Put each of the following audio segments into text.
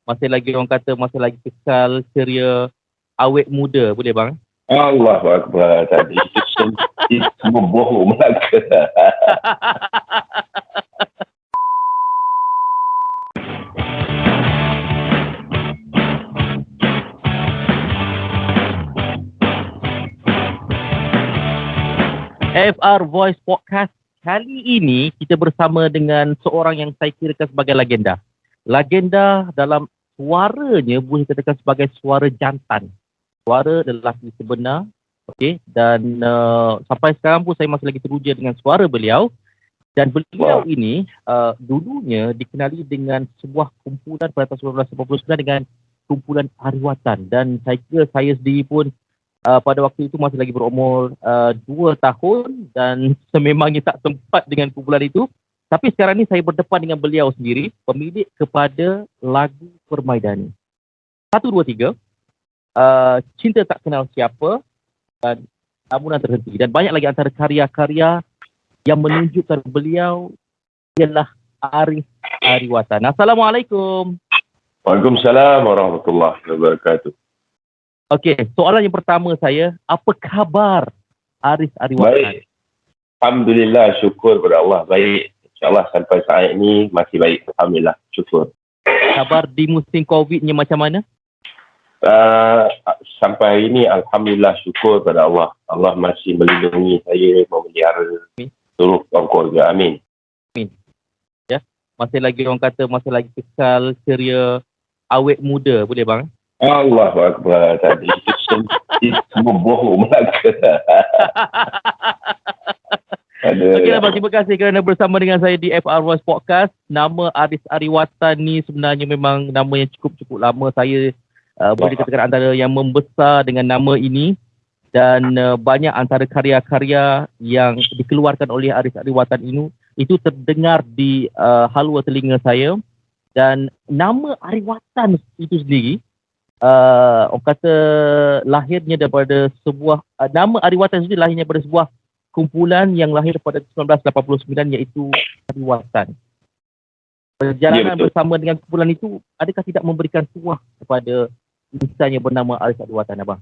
Masih lagi orang kata, masih lagi kekal, ceria, awet muda. Boleh bang? Allahu Akbar. Tadi itu semua bohong Melaka. FR Voice Podcast. Kali ini kita bersama dengan seorang yang saya kirakan sebagai legenda. Legenda dalam suaranya boleh katakan sebagai suara jantan. Suara lelaki sebenar. Okey, dan sampai sekarang pun saya masih lagi teruja dengan suara beliau. Dan beliau ini dulunya dikenali dengan sebuah kumpulan pada tahun 1989 dengan kumpulan Ariwatan. Dan saya kira saya sendiri pun pada waktu itu masih lagi berumur 2 tahun dan sememangnya tak sempat dengan kumpulan itu. Tapi sekarang ni saya berdepan dengan beliau sendiri, pemilik kepada lagu Permaidani. 1, 2, 3, Cinta Tak Kenal Siapa dan Lamunan Terhenti. Dan banyak lagi antara karya-karya yang menunjukkan beliau ialah Arif Ariwatan. Assalamualaikum. Waalaikumsalam warahmatullahi wabarakatuh. Okey, soalan yang pertama saya, apa khabar Arif Ariwatan? Baik. Alhamdulillah, syukur kepada Allah. Baik. InsyaAllah sampai saat ini masih baik. Alhamdulillah, syukur. Khabar di musim COVID-nya macam mana? Sampai ini Alhamdulillah, syukur kepada Allah. Allah masih melindungi saya, memelihara seluruh kaum keluarga. Amin. Ya, masih lagi orang kata, masih lagi kekal, ceria, awet muda. Boleh bang? Allahu Akbar. Tadi itu semua bohong Melaka. Okeylah bang, terima kasih kerana bersama dengan saya di FR Voice Podcast. Nama Arif Ariwatan ni sebenarnya memang nama yang cukup lama. Saya boleh dikatakan antara yang membesar dengan nama ini. Dan banyak antara karya-karya yang dikeluarkan oleh Arif Ariwatan itu terdengar di halua telinga saya. Dan nama Ariwatan itu sendiri, orang kata lahirnya daripada sebuah nama Ariwatan sendiri lahirnya daripada sebuah kumpulan yang lahir pada 1989 iaitu Ariwatan. Perjalanan bersama dengan kumpulan itu adakah tidak memberikan tuah kepada insan yang bernama Arif Ariwatan, abang?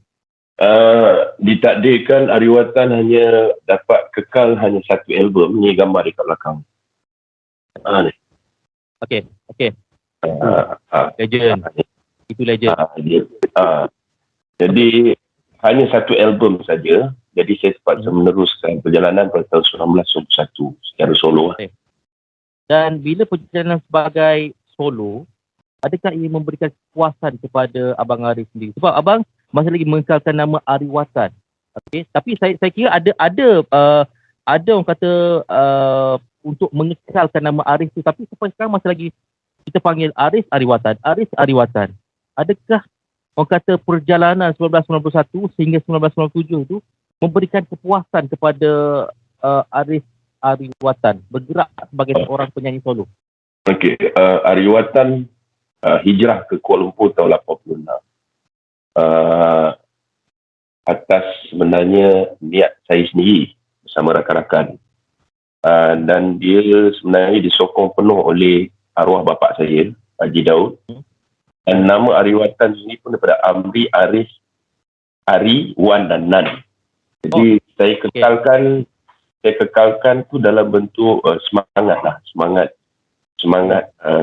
Ditakdirkan Ariwatan hanya dapat kekal hanya satu album. Ini gambar dekat belakang. Okey. Legend. Itu legend. Jadi hanya satu album saja. Jadi saya terpaksa meneruskan perjalanan pada tahun 1991 secara solo. Okay. Dan bila perjalanan sebagai solo, adakah ia memberikan kepuasan kepada Abang Arif sendiri? Sebab abang masih lagi mengekalkan nama Ariwatan. Okay. Tapi saya kira ada orang kata untuk mengekalkan nama Arif itu, tapi sampai sekarang masih lagi kita panggil Arif Ariwatan. Adakah orang kata perjalanan 1991 sehingga 1997 itu memberikan kepuasan kepada Arif Ariwatan bergerak sebagai seorang penyanyi solo? Okey, Ariwatan hijrah ke Kuala Lumpur tahun 86. Atas sebenarnya niat saya sendiri bersama rakan-rakan. Dan dia sebenarnya disokong penuh oleh arwah bapa saya, Haji Daud. Dan nama Ariwatan sendiri pun daripada Amri, Arif, Ari, Wan dan Nan. Jadi saya kekalkan tu dalam bentuk semangat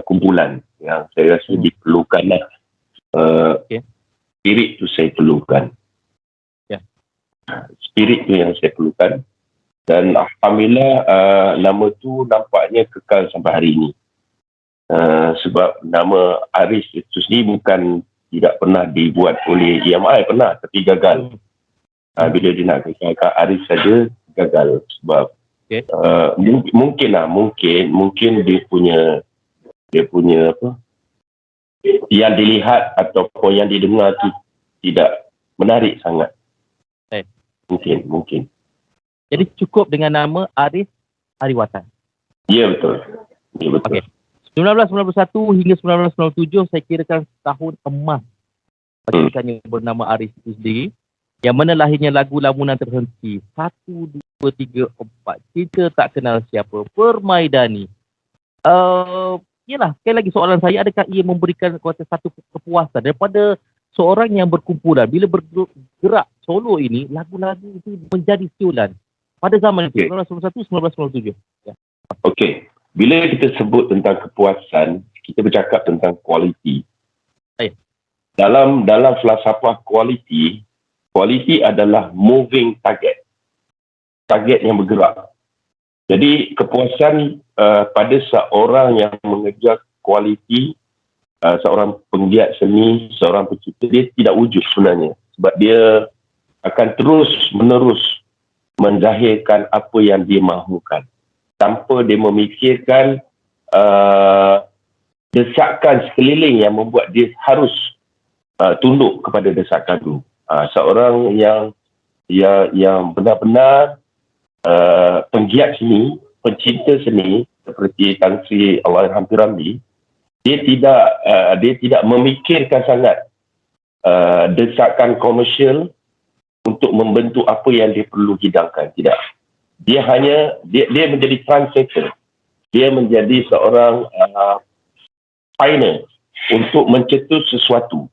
kumpulan yang saya rasa diperlukan lah. Spirit tu saya perlukan. Spirit tu yang saya perlukan. Dan alhamdulillah nama tu nampaknya kekal sampai hari ini. Sebab nama Arif itu sendiri bukan tidak pernah dibuat oleh EMI, pernah tapi gagal. Bila dia nak kekalkan Arif saja gagal sebab mungkin dia punya apa yang dilihat ataupun yang didengar tu tidak menarik sangat. Mungkin. Jadi cukup dengan nama Arif Ariwatan. Ya betul. Okay. 1991 hingga 1997 saya kirakan tahun emas bagi yang bernama Arif itu sendiri. Yang mana lahirnya lagu Lamunan Terhenti. 1, 2, 3, 4. Cinta Tak Kenal Siapa. Permaidani. Yalah, sekali lagi soalan saya, adakah ia memberikan kuasa satu kepuasan daripada seorang yang berkumpulan bila bergerak solo ini, lagu-lagu itu menjadi siulan pada zaman itu, Okey. 1991, 1997. Ya. Okey. Bila kita sebut tentang kepuasan, kita bercakap tentang kualiti. Baik. Dalam falsafah kualiti adalah moving target. Target yang bergerak. Jadi kepuasan pada seorang yang mengejar kualiti, seorang penggiat seni, seorang pencipta, dia tidak wujud sebenarnya. Sebab dia akan terus menerus menzahirkan apa yang dia mahukan. Tanpa dia memikirkan desakan sekeliling yang membuat dia harus tunduk kepada desakan itu. Seorang yang benar-benar penggiat seni, pencinta seni seperti Tan Sri Allahyarham P. Ramlee, dia tidak memikirkan sangat desakan komersial untuk membentuk apa yang dia perlu hidangkan. Tidak. Dia menjadi trendsetter. Dia menjadi seorang pioneer untuk mencetus sesuatu.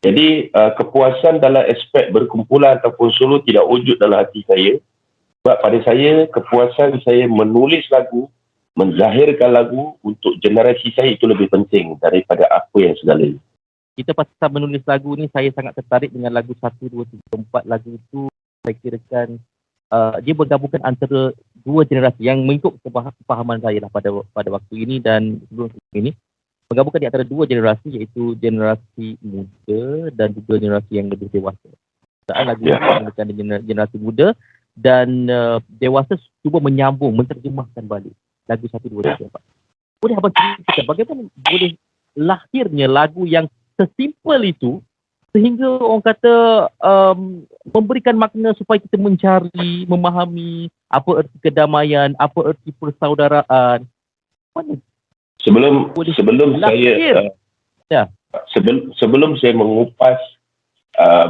Jadi kepuasan dalam aspek berkumpulan ataupun solo tidak wujud dalam hati saya. Sebab pada saya, kepuasan saya menulis lagu, menzahirkan lagu untuk generasi saya itu lebih penting daripada apa yang segala. Kita pasal menulis lagu ni, saya sangat tertarik dengan lagu 1, 2, 3, 4. Lagu itu saya kirakan dia menggabungkan antara dua generasi yang mengikut kefahaman saya lah pada waktu ini dan sebelum ini. Menggabungkan di antara dua generasi, iaitu generasi muda dan juga generasi yang lebih dewasa. Lagu ini menggunakan generasi muda dan dewasa cuba menyambung, menterjemahkan balik lagu 1, 2, 3, 4. Boleh abang ceritakan bagaimana boleh lahirnya lagu yang sesimpel itu sehingga orang kata memberikan makna supaya kita mencari, memahami apa erti kedamaian, apa erti persaudaraan. Mana Sebelum saya mengupas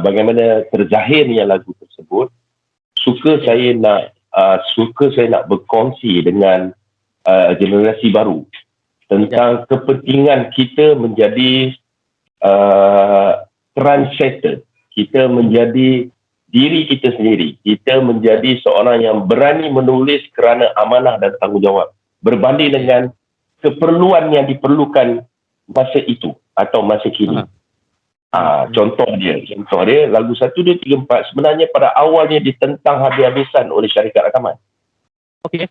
bagaimana terzahirnya lagu tersebut, suka saya nak berkongsi dengan generasi baru tentang kepentingan kita menjadi trendsetter, kita menjadi diri kita sendiri, kita menjadi seorang yang berani menulis kerana amanah dan tanggungjawab berbanding dengan keperluan yang diperlukan masa itu atau masa kini. Contoh dia lagu 1, 2, 3, 4 sebenarnya pada awalnya ditentang habis-habisan oleh syarikat rakaman. Okey.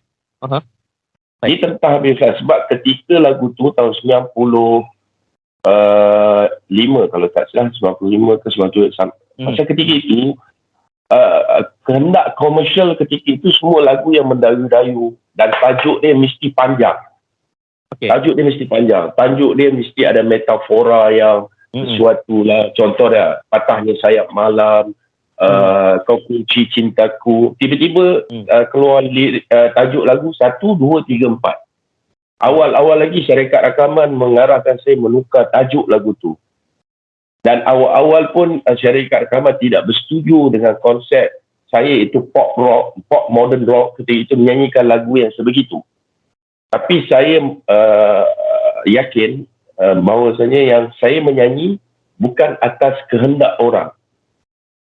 Ditentang habis-habisan sebab ketika lagu tu tahun 95 kalau tak salah, 95 ke 97, masa ketika itu kehendak komersial ketika itu semua lagu yang mendayu-dayu dan tajuk dia mesti panjang. Tajuk dia mesti panjang. Tajuk dia mesti ada metafora yang sesuatu lah. Contoh dia, patahnya sayap malam, kau kunci cintaku. Tiba-tiba keluar tajuk lagu 1, 2, 3, 4. Awal-awal lagi syarikat rakaman mengarahkan saya menukar tajuk lagu tu. Dan awal-awal pun syarikat rakaman tidak bersetuju dengan konsep saya itu pop rock, pop modern rock ketika itu menyanyikan lagu yang sebegitu. Tapi saya yakin bahawasanya yang saya menyanyi bukan atas kehendak orang.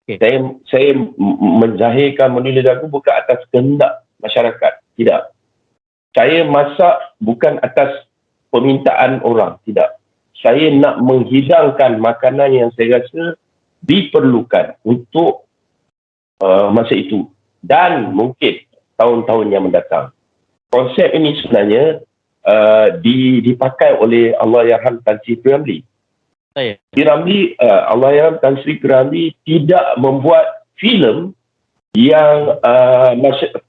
Saya menzahirkan menulis lagu bukan atas kehendak masyarakat. Tidak. Saya masak bukan atas permintaan orang. Tidak. Saya nak menghidangkan makanan yang saya rasa diperlukan untuk masa itu. Dan mungkin tahun-tahun yang mendatang. Konsep ini sebenarnya dipakai oleh Allahyarham Tan Sri P. Ramlee. Allahyarham Tan Sri P. Ramlee tidak membuat filem yang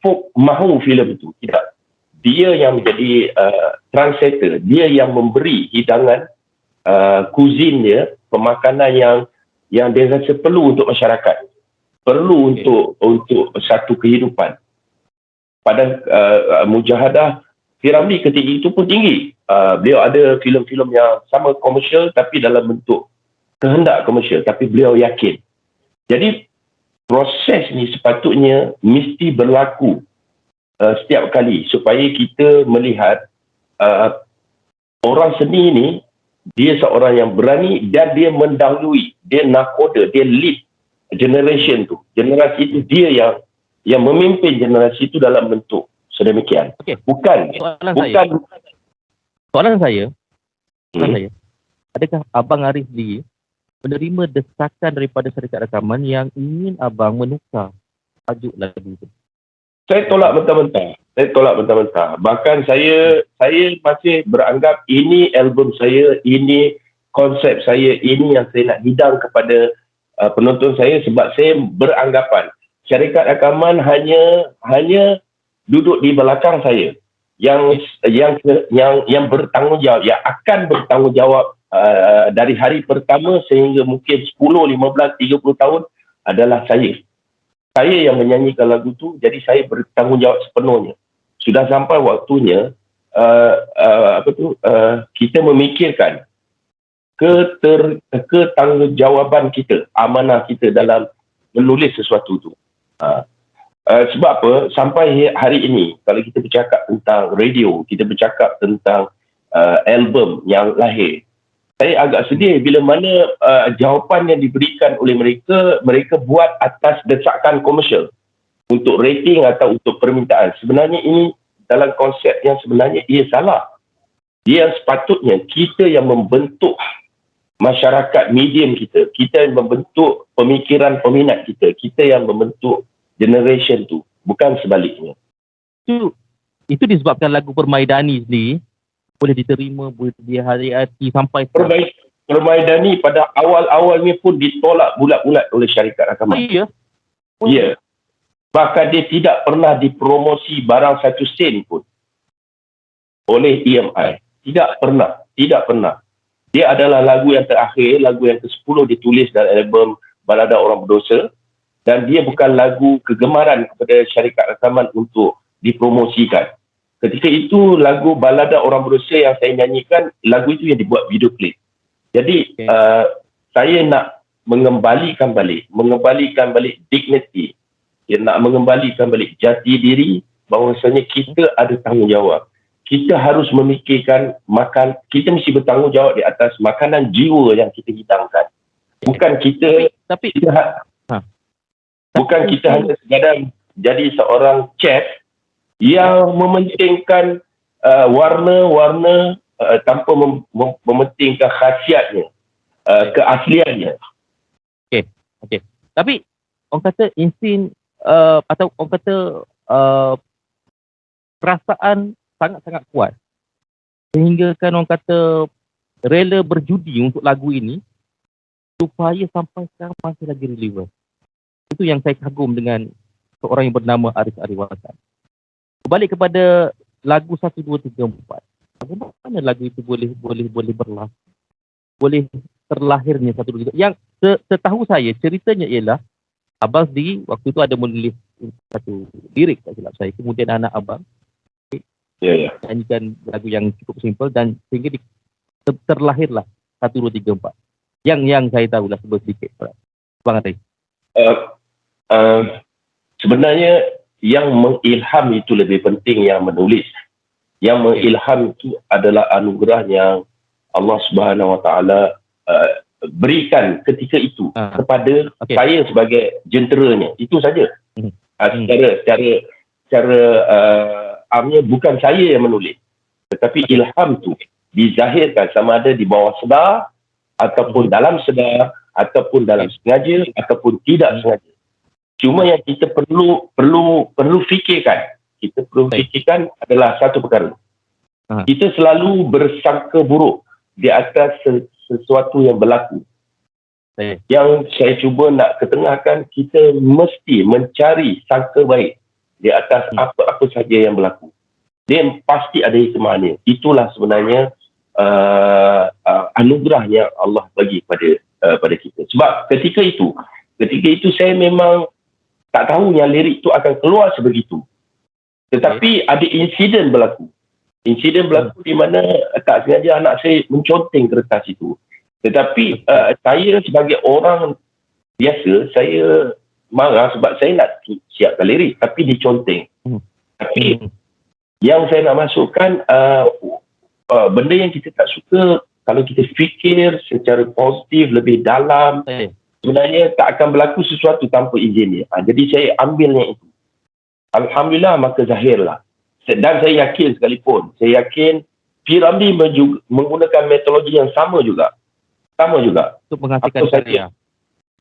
folk mahu filem itu. Tidak. Dia yang menjadi trendsetter. Dia yang memberi hidangan kuzinnya, pemakanan yang dia rasa perlu untuk masyarakat. Perlu untuk satu kehidupan. Pada mujahadah P. Ramlee ketika itu pun tinggi. Beliau ada filem-filem yang sama komersial tapi dalam bentuk kehendak komersial. Tapi beliau yakin. Jadi proses ni sepatutnya mesti berlaku setiap kali supaya kita melihat Orang seni ni, dia seorang yang berani dan dia mendahului, dia nakoda, dia lead generation tu. Generasi itu dia yang memimpin generasi itu dalam bentuk sedemikian. Okey. Bukan Soalan saya, Hmm. adakah Abang Arif sendiri menerima desakan daripada syarikat rakaman yang ingin abang menukar tajuk lagu itu? Saya tolak mentah-mentah. Bahkan saya masih beranggap ini album saya, ini konsep saya, ini yang saya nak hidang kepada penonton saya, sebab saya beranggapan syarikat rakaman hanya duduk di belakang saya yang bertanggungjawab, yang akan bertanggungjawab dari hari pertama sehingga mungkin 10, 15, 30 tahun adalah saya. Saya yang menyanyikan lagu tu, jadi saya bertanggungjawab sepenuhnya. Sudah sampai waktunya kita memikirkan ketanggungjawab kita, amanah kita dalam menulis sesuatu tu. Sebab apa? Sampai hari ini, kalau kita bercakap tentang radio, kita bercakap tentang album yang lahir, saya agak sedih bila mana jawapan yang diberikan oleh mereka buat atas desakan komersial untuk rating atau untuk permintaan. Sebenarnya ini dalam konsep yang sebenarnya ia salah. Dia sepatutnya kita yang membentuk masyarakat medium kita yang membentuk pemikiran peminat kita yang membentuk generation tu, bukan sebaliknya. Itu disebabkan lagu Permaidani sendiri boleh diterima, boleh dihayati sampai Permaidani pada awal-awalnya pun ditolak bulat-bulat oleh syarikat rakaman. Ya. Ya. Bahkan dia tidak pernah dipromosi barang satu sen pun oleh EMI. Tidak pernah. Dia adalah lagu yang terakhir, lagu yang ke-10 ditulis dalam album Balada Orang Berdosa, dan dia bukan lagu kegemaran kepada syarikat rakaman untuk dipromosikan. Ketika itu lagu Balada Orang Berdosa yang saya nyanyikan, lagu itu yang dibuat video klip. Jadi saya nak mengembalikan balik dignity, nak mengembalikan balik jati diri, bahawasanya kita ada tanggungjawab. Kita harus memikirkan kita mesti bertanggungjawab di atas makanan jiwa yang kita hidangkan. Bukan kita hanya sekadar jadi seorang chef yang mementingkan warna-warna tanpa mementingkan khasiatnya, keasliannya. Okey. Tapi orang kata insting atau orang kata perasaan sangat-sangat kuat sehingga kan orang kata rela berjudi untuk lagu ini supaya sampai sekarang masih lagi relevan. Itu yang saya kagum dengan seorang yang bernama Arif Ariwasan. Balik kepada lagu 1, 2, 3, 4. Bagaimana lagu itu boleh berlaku? Boleh terlahirnya 1, 2, 3. Yang setahu saya ceritanya ialah abang sendiri waktu itu ada menulis satu lirik, tak silap saya. Kemudian anak abang nyanyikan lagu yang cukup simple dan sehingga terlahirlah 1, 2, 3, 4. Yang saya tahulah sedikit. Bang Arif. Sebenarnya yang mengilham itu lebih penting yang menulis. Yang mengilham itu adalah anugerah yang Allah Subhanahu Wa Taala berikan ketika itu kepada saya sebagai jenteranya. Itu saja. Secara amnya bukan saya yang menulis, tetapi ilham tu dizahirkan sama ada di bawah sedar ataupun dalam sedar ataupun dalam sengaja ataupun tidak sengaja. Cuma yang kita perlu fikirkan, adalah satu perkara. Kita selalu bersangka buruk di atas sesuatu yang berlaku. Yang saya cuba nak ketengahkan, kita mesti mencari sangka baik di atas apa-apa saja yang berlaku. Dia pasti ada hikmahnya. Itulah sebenarnya anugerah yang Allah bagi pada kita. Sebab ketika itu saya memang tak tahu yang lirik tu akan keluar sebegitu. Tetapi ada insiden berlaku. Di mana tak sengaja anak saya menconteng kertas itu. Tetapi saya sebagai orang biasa, saya marah sebab saya nak siapkan lirik tapi diconteng. Tapi yang saya nak masukkan, benda yang kita tak suka, kalau kita fikir secara positif, lebih dalam, sebenarnya tak akan berlaku sesuatu tanpa izin dia. Jadi saya ambilnya itu. Alhamdulillah, maka zahirlah. Dan saya yakin sekalipun, saya yakin P. Ramlee menggunakan metodologi yang sama juga. Untuk menghasilkan karya.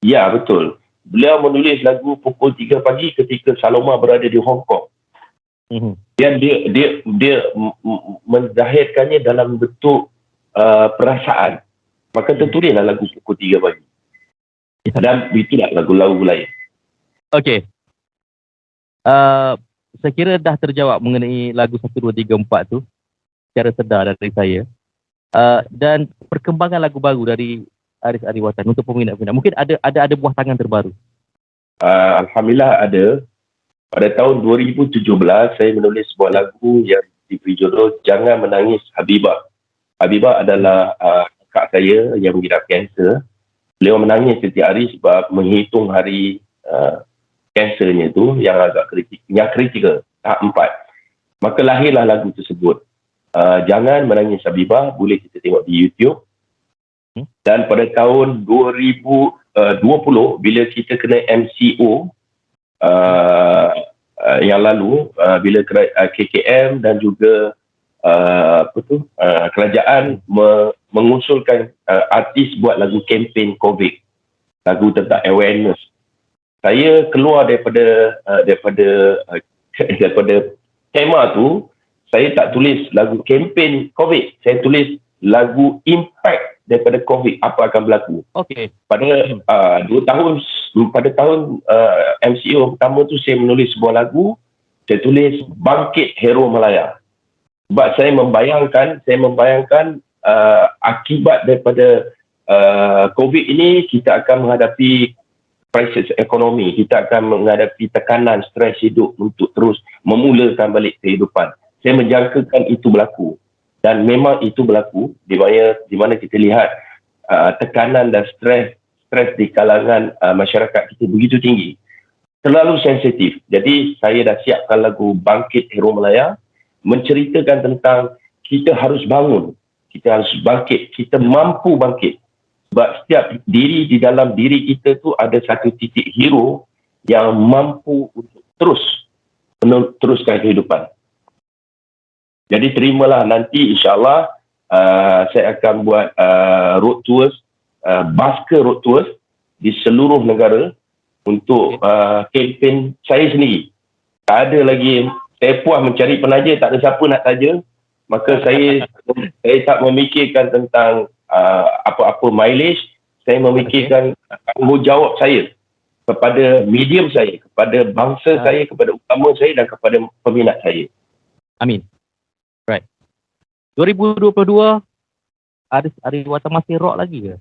Ya, betul. Beliau menulis lagu pukul 3 pagi ketika Saloma berada di Hong Kong. Dan dia menzahirkannya dalam bentuk perasaan. Maka tertulislah lagu pukul 3 pagi. Dan itulah lagu-lagu lain. Okey. Saya kira dah terjawab mengenai lagu 1, 2, 3, 4 tu secara sedar dari saya. Dan perkembangan lagu baru dari Aris Ariwatan untuk peminat-peminat. Mungkin ada buah tangan terbaru. Alhamdulillah ada. Pada tahun 2017 saya menulis sebuah lagu yang diberi judul Jangan Menangis Habibah. Habibah adalah kakak saya yang mengidap kanser. Beliau menangis setiap hari sebab menghitung hari kansernya tu yang agak kritikal, tahap 4. Maka lahirlah lagu tersebut. Jangan Menangis Habibah, boleh kita tengok di YouTube. Dan pada tahun 2020 bila kita kena MCO yang lalu, bila KKM dan juga kerajaan mengusulkan artis buat lagu kempen COVID, lagu tentang awareness. Saya keluar daripada tema tu. Saya tak tulis lagu kempen COVID, saya tulis lagu impact daripada COVID, apa akan berlaku. Okey. Pada 2 tahun, pada tahun MCO pertama tu saya menulis sebuah lagu, saya tulis Bangkit Hero Malaya. Sebab saya membayangkan akibat daripada COVID ini, kita akan menghadapi krisis ekonomi, kita akan menghadapi tekanan, stres hidup untuk terus memulakan balik kehidupan. Saya menjangkakan itu berlaku. Dan memang itu berlaku, di mana kita lihat tekanan dan stres di kalangan masyarakat kita begitu tinggi. Terlalu sensitif. Jadi saya dah siapkan lagu Bangkit Hero Malaya, menceritakan tentang kita harus bangun, kita harus bangkit, kita mampu bangkit. Sebab setiap diri di dalam diri kita tu ada satu titik hero yang mampu untuk teruskan kehidupan. Jadi terimalah nanti insyaAllah saya akan buat road tours, basker road tours di seluruh negara untuk kempen saya sendiri. Tak ada lagi, saya puas mencari penaja, tak ada siapa nak taja. Maka saya tak memikirkan tentang apa-apa mileage, saya memikirkan tanggungjawab saya kepada medium saya, kepada bangsa saya, kepada utama saya dan kepada peminat saya. Amin. Right. 2022 Aris Ariwatan masih rock lagi ke?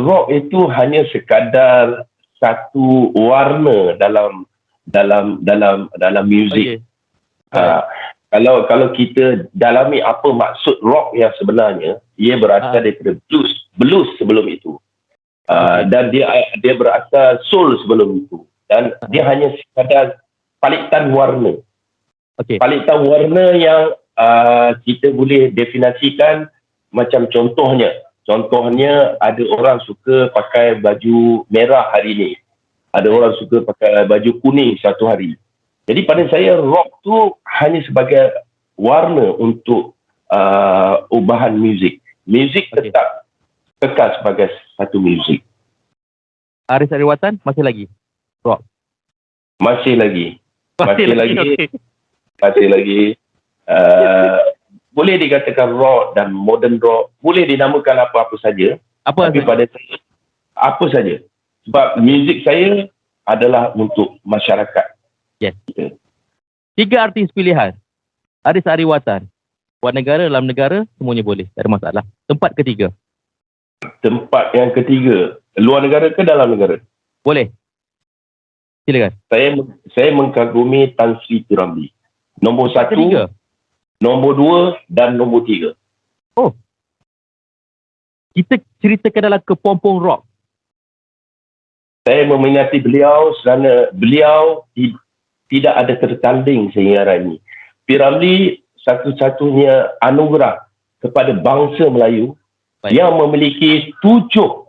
Rock itu hanya sekadar satu warna dalam muzik. Kalau kita dalami apa maksud rock yang sebenarnya, ia berasal daripada blues sebelum itu. Dan dia berasal soul sebelum itu. Dan dia hanya sekadar palitan warna. Palitan warna yang kita boleh definisikan macam contohnya ada orang suka pakai baju merah hari ini, ada orang suka pakai baju kuning satu hari. Jadi pada saya rock tu hanya sebagai warna untuk ubahan muzik. Muzik tetap kekal sebagai satu muzik. Aris Ariwatan masih lagi rock? Masih lagi. Boleh dikatakan rock dan modern rock, boleh dinamakan apa-apa saja. Tapi pada saya apa saja. Sebab muzik saya adalah untuk masyarakat. Yes. 3 artis pilihan Aris Ariwatan, luar negara, dalam negara, semuanya boleh, tak ada masalah. Tempat ketiga, luar negara ke dalam negara? Boleh, silakan. Saya mengkagumi Tan Sri P. Ramlee. Nombor 1, nombor 2 dan nombor 3. Oh, kita ceritakan dalam kepompong rock. Saya meminati beliau kerana beliau tidak ada tertanding sehingga hari ini. P. Ramlee satu-satunya anugerah kepada bangsa Melayu yang memiliki tujuh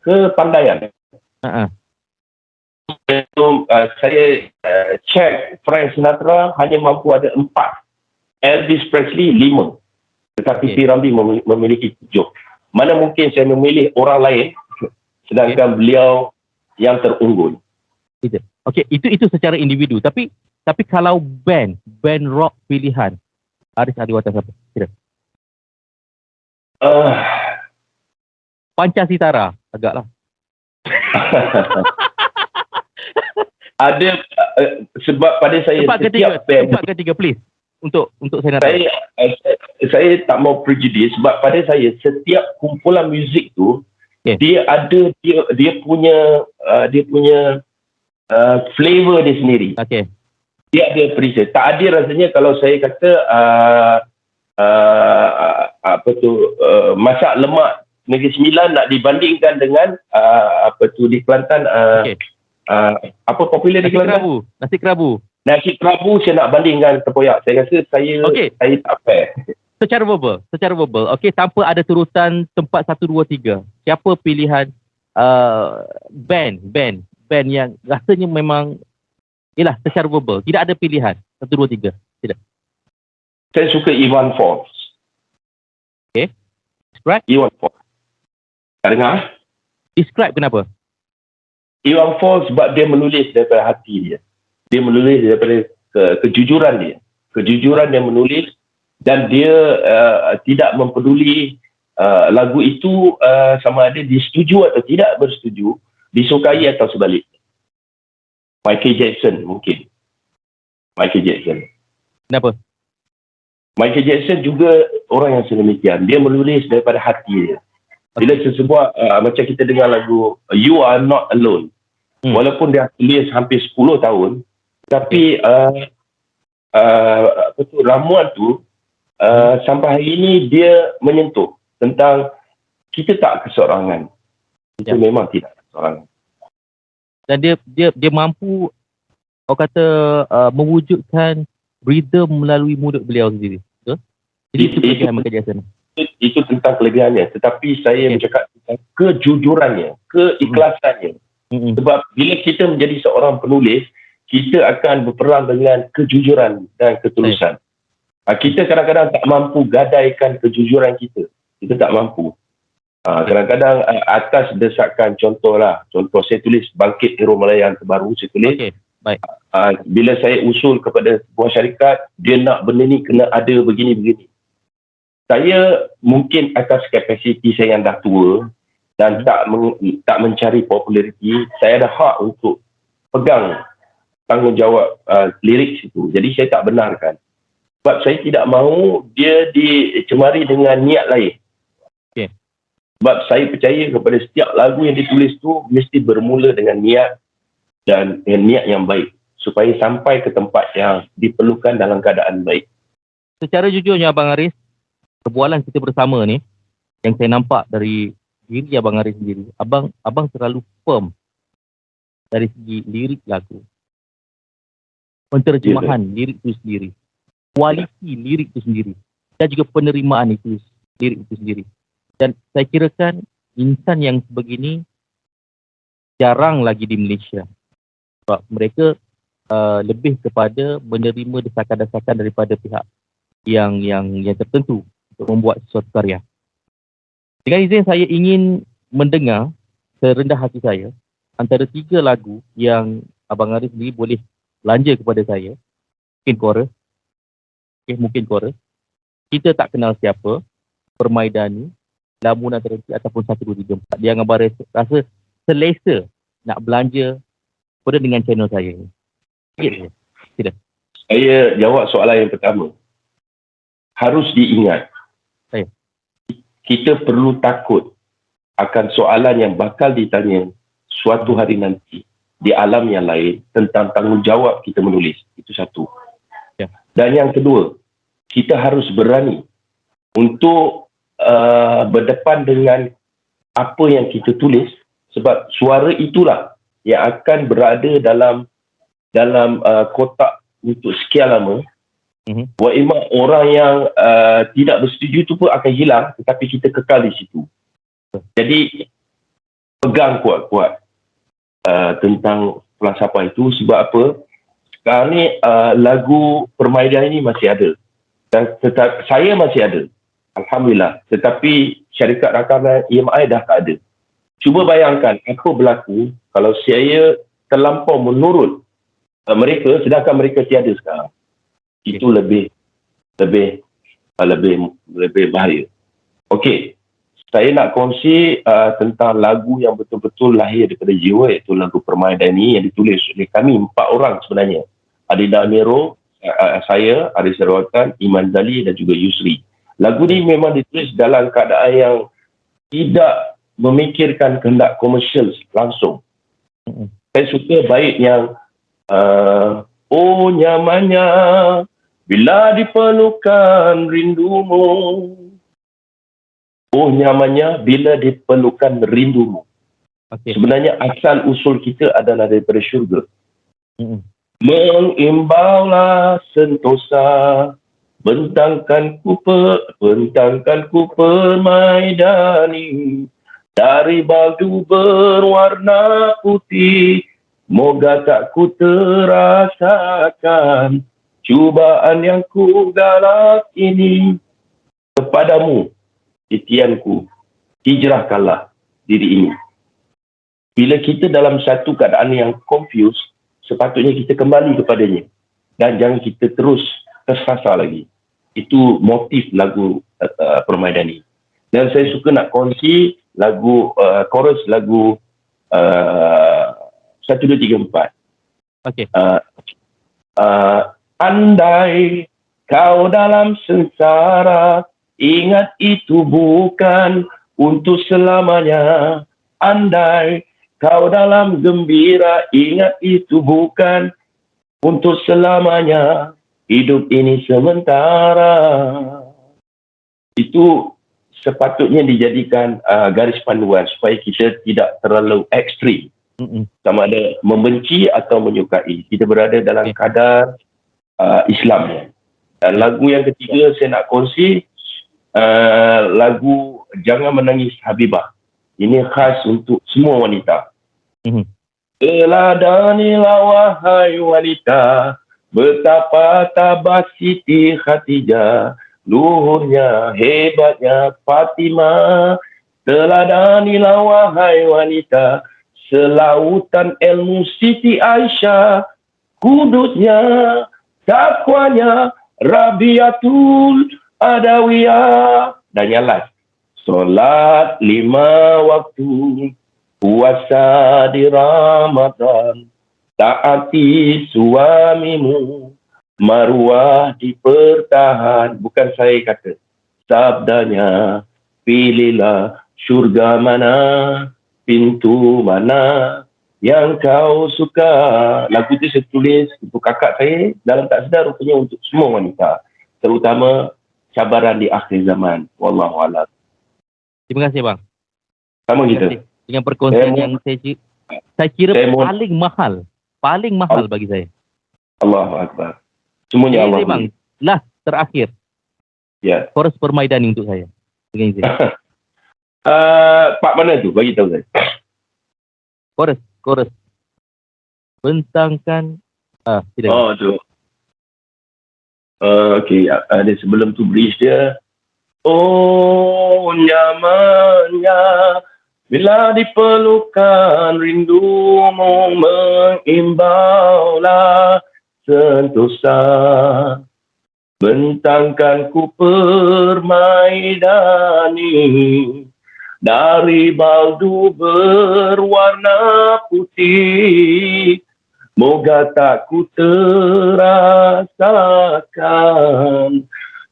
kepandaian. Saya check Frank Sinatra hanya mampu ada 4, Elvis Presley 5, tetapi P. Ramlee memiliki 7. Mana mungkin saya memilih orang lain sedangkan beliau yang terunggul. Okey, itu secara individu. Tapi kalau band rock pilihan, Aris Adiwata siapa? Kira. Pancasitara agaklah. Ada sebab pada saya tempat ketiga please untuk saya nak tahu. Saya tak mau prejudis sebab pada saya setiap kumpulan muzik tu dia ada dia punya flavor dia sendiri. Dia ada appreciate. Tak adil rasanya kalau saya kata masak lemak Negeri Sembilan nak dibandingkan dengan di Kelantan apa popular di Kelantan? Nasi kerabu saya nak bandingkan tempoyak. Saya rasa saya tak fair. Secara verbal. Okey, tanpa ada turutan tempat 1 2 3. Siapa pilihan band yang rasanya memang secara verbal, tidak ada pilihan 1 2 3. Tidak. Saya suka Ivan Fox. Okey. Describe Ivan Fox. Tak dengar? Describe kenapa? Ivan Fox sebab dia menulis daripada hati dia. Dia menulis daripada kejujuran dia. Kejujuran dia menulis dan dia tidak mempeduli lagu itu sama ada disetujui atau tidak bersetuju, disukai atau sebaliknya. Michael Jackson mungkin. Michael Jackson. Kenapa? Michael Jackson juga orang yang sedemikian. Dia menulis daripada hati dia. Bila sesebuah macam kita dengar lagu You Are Not Alone, walaupun dia tulis hampir 10 tahun, tapi ramuan tu sampai hari ini dia menyentuh tentang kita tak keseorangan. Kita memang tidak keseorangan. Dan dia mampu mewujudkan rhythm melalui mulut beliau sendiri. Betul? Jadi itu kelebihan Michael Jackson. Itu tentang kelebihannya, tetapi saya bercakap tentang kejujurannya, keikhlasannya. Sebab bila kita menjadi seorang penulis, kita akan berperang dengan kejujuran dan ketulusan. Kita kadang-kadang tak mampu gadaikan kejujuran kita. Kita tak mampu. Kadang-kadang atas desakan, contoh saya tulis Bangkit Hero Malaya yang terbaru, saya tulis. Bila saya usul kepada sebuah syarikat, dia nak benda ni kena ada begini-begini. Saya mungkin atas kapasiti saya yang dah tua dan tak mencari populariti, saya ada hak untuk pegang tanggungjawab lirik itu. Jadi saya tak benarkan. Sebab saya tidak mahu dia dicemari dengan niat lain. Sebab saya percaya kepada setiap lagu yang ditulis tu mesti bermula dengan niat dan niat yang baik supaya sampai ke tempat yang diperlukan dalam keadaan baik. Secara jujurnya Abang Aris, perbualan kita bersama ni yang saya nampak dari diri Abang Aris sendiri, abang terlalu firm dari segi lirik lagu, penterjemahan lirik itu sendiri, kualiti lirik itu sendiri, dan juga penerimaan lirik itu sendiri. Dan saya kirakan insan yang sebegini jarang lagi di Malaysia. Sebab mereka lebih kepada menerima desakan-desakan daripada pihak yang tertentu untuk membuat sesuatu karya. Dengan izin saya ingin mendengar serendah hati saya antara 3 lagu yang Abang Aris sendiri boleh belanja kepada saya. Mungkin Kora. Kita Tak Kenal Siapa, Permaidani, Lamunan Terhenti ataupun 1 2 3 4. Yang Abang Aris rasa selesa nak belanja pada dengan channel saya ni. Tidak. Saya jawab soalan yang pertama. Harus diingat, kita perlu takut akan soalan yang bakal ditanya suatu hari nanti di alam yang lain tentang tanggungjawab kita menulis. Itu satu. Dan yang kedua, kita harus berani untuk berdepan dengan apa yang kita tulis, sebab suara itulah yang akan berada dalam kotak untuk sekian lama, Mhm. wa imma orang yang tidak bersetuju tu pun akan hilang, tetapi kita kekal di situ. Jadi pegang kuat-kuat tentang falsafah itu. Sebab apa? Sekarang ni lagu permainan ini masih ada, dan saya masih ada, alhamdulillah, tetapi syarikat rakaman EMI dah tak ada. Cuba bayangkan apa berlaku kalau saya terlampau menurut mereka, sedangkan mereka tiada sekarang. Itu lebih bahaya. Okey, saya nak kongsi tentang lagu yang betul-betul lahir daripada jiwa, iaitu lagu Permainan ini yang ditulis oleh kami 4 orang sebenarnya. Adida Amiro, saya, Aris Rawatan, Iman Zali dan juga Yusri. Lagu ni memang ditulis dalam keadaan yang tidak memikirkan kehendak komersial langsung. Saya suka bait yang oh nyamannya bila diperlukan rindumu. Oh nyamannya bila diperlukan rindumu. Okey. Sebenarnya asal usul kita adalah daripada syurga. Mhm. Mengimbaulah sentosa, bentangkan ku permaidani, dari baldu berwarna putih, moga tak ku terasakan cubaan yang ku galak ini. Kepadamu titianku, hijrahkanlah diri ini. Bila kita dalam satu keadaan yang confused, sepatutnya kita kembali kepadanya dan jangan kita terus tersasar lagi. Itu motif lagu Permainan ini. Dan saya suka nak kongsi lagu chorus lagu 1, 2, 3, 4. Okey. Andai kau dalam sengsara, ingat itu bukan untuk selamanya. Andai kau dalam gembira, ingat itu bukan untuk selamanya. Hidup ini sementara. Itu sepatutnya dijadikan garis panduan supaya kita tidak terlalu ekstrim. Sama ada membenci atau menyukai. Kita berada dalam kadar Islam. Dan lagu yang ketiga saya nak kongsi, lagu Jangan Menangis Habibah. Ini khas untuk semua wanita. Teladanilah wahai wanita, betapa tabah Siti Khadijah, luhurnya, hebatnya Fatimah. Teladanilah wahai wanita, selautan ilmu Siti Aisyah, kudusnya, takwanya Rabiatul Adawiyah. Dan yang last, solat 5 waktu, puasa di Ramadan, taati suamimu, maruah dipertahan. Bukan saya kata, sabdanya, pilihlah syurga mana, pintu mana yang kau suka. Lagu itu saya tulis untuk kakak saya, dalam tak sedar rupanya untuk semua wanita, terutama cabaran di akhir zaman. Wallahualam. Terima kasih bang. Sama Terima kita. kasih. Dengan perkongsian yang saya kira paling mahal bagi saya. Allahu Akbar. Semuanya Allah. Bang, last terakhir. Ya. Chorus Permainan untuk saya. Dengan saya. Pak mana tu? Bagi tahu saya. Chorus. Bentangkan. Tidak. Oh tu. Okey. Ada sebelum tu bridge dia. Oh nyamannya bila diperlukan rindumu, mengimbaulah sentosa, bentangkan ku permaidani, dari baldu berwarna putih, moga tak ku terasakan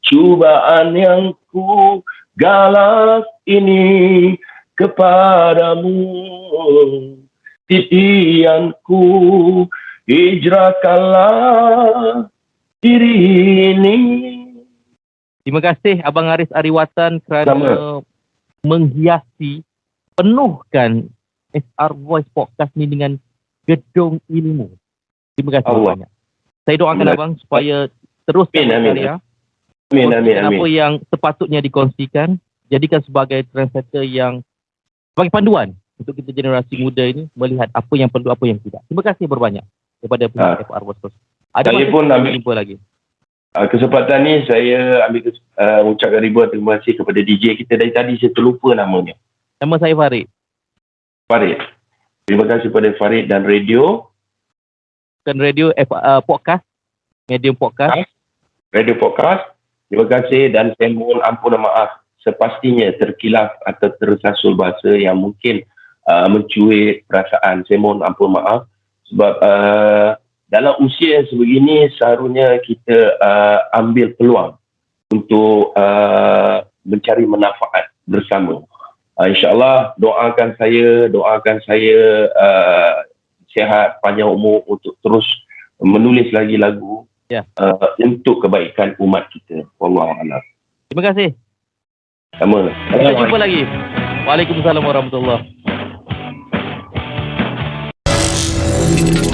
cubaan yang ku galak ini. Kepadamu titianku, hijrahkanlah diri ini. Terima kasih Abang Aris Ariwatan kerana menghiasi, penuhkan SR Voice Podcast ni dengan gedung ilmu. Terima kasih banyak. Saya doakan abang supaya terus Amin. berkarya. Amin. Kongsikan apa yang sepatutnya dikongsikan. Jadikan sebagai trendsetter yang sebagai panduan untuk kita generasi muda ini melihat apa yang perlu, apa yang tidak. Terima kasih berbanyak daripada pihak FR Bostos. Ada Saya masa pun kita ambil jumpa lagi. kesempatan ni, saya ambil ucapkan ribuan terima kasih kepada DJ kita dari tadi, saya terlupa namanya. Nama saya Farid. Farid. Terima kasih kepada Farid dan radio. Dan radio podcast, medium podcast. Radio Podcast. Terima kasih dan saya mohon ampun dan maaf sepastinya terkilaf atau tersasul bahasa yang mungkin mencuit perasaan. Saya mohon ampun maaf sebab dalam usia sebegini seharusnya kita ambil peluang untuk mencari manfaat bersama. InsyaAllah doakan saya sihat, panjang umur untuk terus menulis lagi lagu untuk kebaikan umat kita. Wallahualam. Terima kasih. Sama. Kita jumpa lagi. Waalaikumsalam warahmatullahi wabarakatuh.